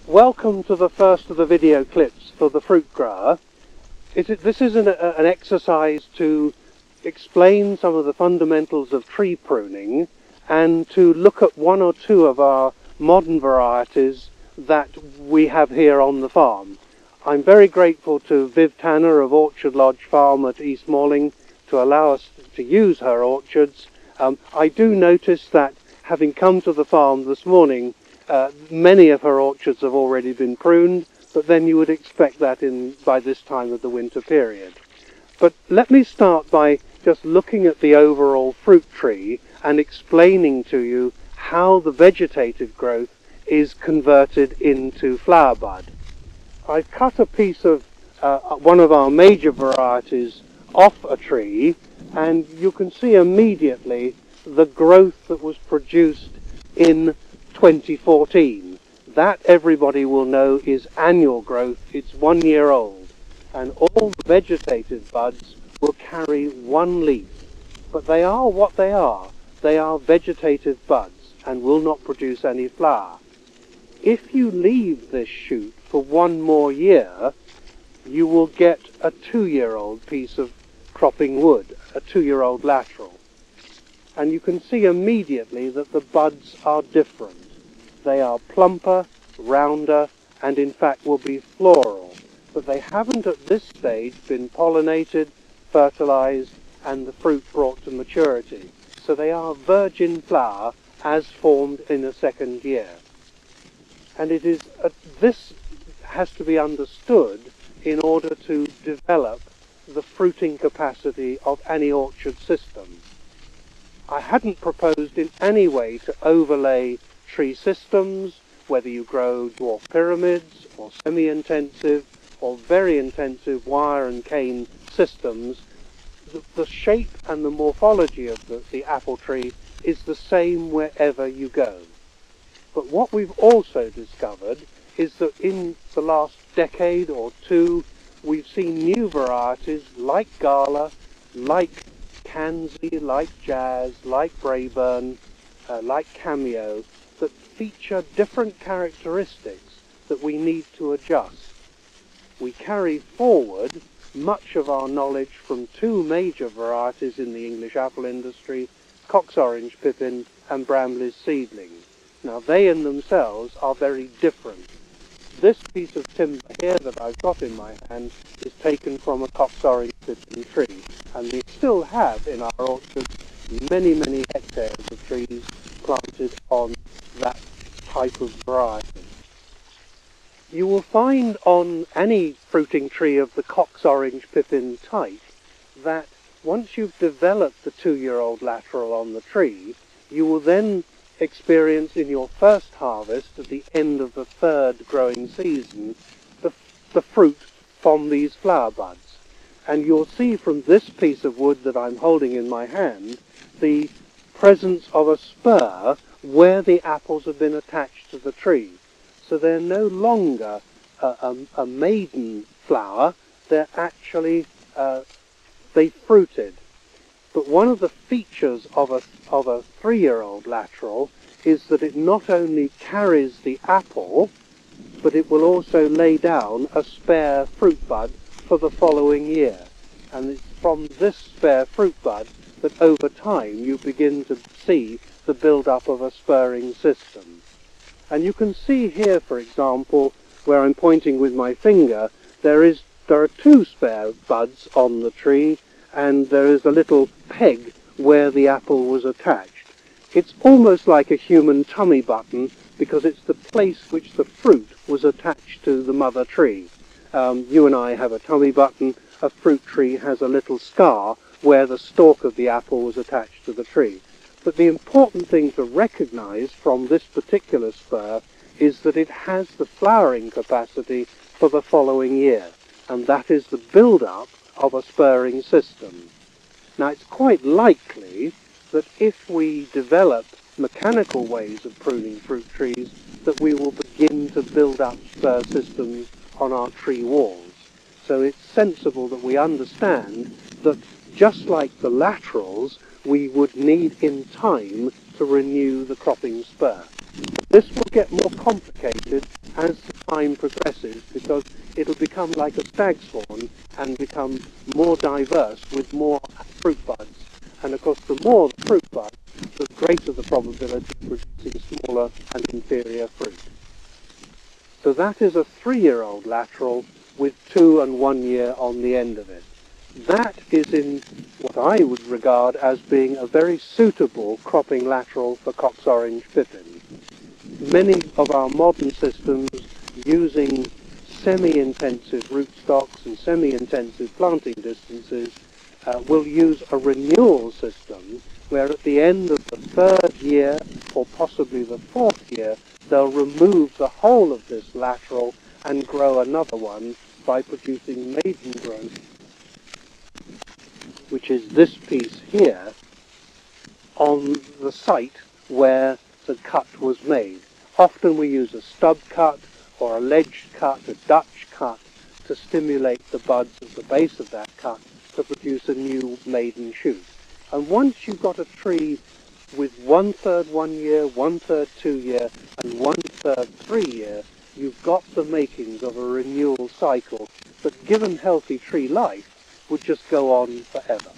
Welcome to the first of the video clips for the fruit grower. This is an exercise to explain some of the fundamentals of tree pruning and to look at one or two of our modern varieties that we have here on the farm. I'm very grateful to Viv Tanner of Orchard Lodge Farm at East Malling to allow us to use her orchards. I do notice that having come to the farm this morning, many of her orchards have already been pruned, but then you would expect that by this time of the winter period. But let me start by just looking at the overall fruit tree and explaining to you how the vegetative growth is converted into flower bud. I've cut a piece of one of our major varieties off a tree, and you can see immediately the growth that was produced in 2014. That, everybody will know, is annual growth. It's 1 year old, and all the vegetative buds will carry one leaf, but they are what they are. They are vegetative buds and will not produce any flower. If you leave this shoot for 1 more year, you will get a 2-year-old piece of cropping wood, a 2-year-old lateral. And you can see immediately that the buds are different. They are plumper, rounder, and in fact will be floral. But they haven't at this stage been pollinated, fertilized, and the fruit brought to maturity. So they are virgin flower as formed in a 2nd year. And it is this has to be understood in order to develop the fruiting capacity of any orchard system. I hadn't proposed in any way to overlay tree systems, whether you grow dwarf pyramids or semi-intensive or very intensive wire and cane systems. The shape and the morphology of the apple tree is the same wherever you go. But what we've also discovered is that in the last decade or two, we've seen new varieties like Gala, like Tansy, like Jazz, like Braeburn, like Cameo, that feature different characteristics that we need to adjust. We carry forward much of our knowledge from 2 major varieties in the English apple industry, Cox Orange Pippin and Bramley's Seedling. Now they in themselves are very different. This piece of timber here that I've got in my hand is taken from a Cox Orange Pippin tree, and we still have in our orchards many, many hectares of trees planted on that type of variety. You will find on any fruiting tree of the Cox Orange Pippin type that once you've developed the 2-year-old lateral on the tree, you will then experience in your first harvest, at the end of the 3rd growing season, the fruit from these flower buds. And you'll see from this piece of wood that I'm holding in my hand the presence of a spur where the apples have been attached to the tree. So they're no longer a maiden flower, they're actually, they fruited. But one of the features of a 3-year-old lateral is that it not only carries the apple, but it will also lay down a spare fruit bud for the following year. And it's from this spare fruit bud that over time you begin to see the build-up of a spurring system. And you can see here, for example, where I'm pointing with my finger, there are 2 spare buds on the tree, and there is a little peg where the apple was attached. It's almost like a human tummy button because it's the place which the fruit was attached to the mother tree. You and I have a tummy button. A fruit tree has a little scar where the stalk of the apple was attached to the tree. But the important thing to recognize from this particular spur is that it has the flowering capacity for the following year, and that is the build-up of a spurring system. Now, it's quite likely that if we develop mechanical ways of pruning fruit trees, that we will begin to build up spur systems on our tree walls. So it's sensible that we understand that just like the laterals, we would need in time to renew the cropping spur. This will get more complicated as time progresses because it'll become like a stag swan and become more diverse with more fruit buds. And of course, the more the fruit buds, the greater the probability of producing smaller and inferior fruit. So that is a 3-year-old lateral with 2 and 1 year on the end of it. That is in what I would regard as being a very suitable cropping lateral for Cox Orange pippin. Many of our modern systems using semi-intensive rootstocks and semi-intensive planting distances will use a renewal system where at the end of the 3rd year or possibly the 4th year they'll remove the whole of this lateral and grow another one by producing maiden growth, which is this piece here on the site where the cut was made. Often we use a stub cut or a ledged cut, a Dutch cut, to stimulate the buds at the base of that cut to produce a new maiden shoot. And once you've got a tree with 1/3 1 year, 1/3 2 year, and 1/3 3 year, you've got the makings of a renewal cycle that, given healthy tree life, would just go on forever.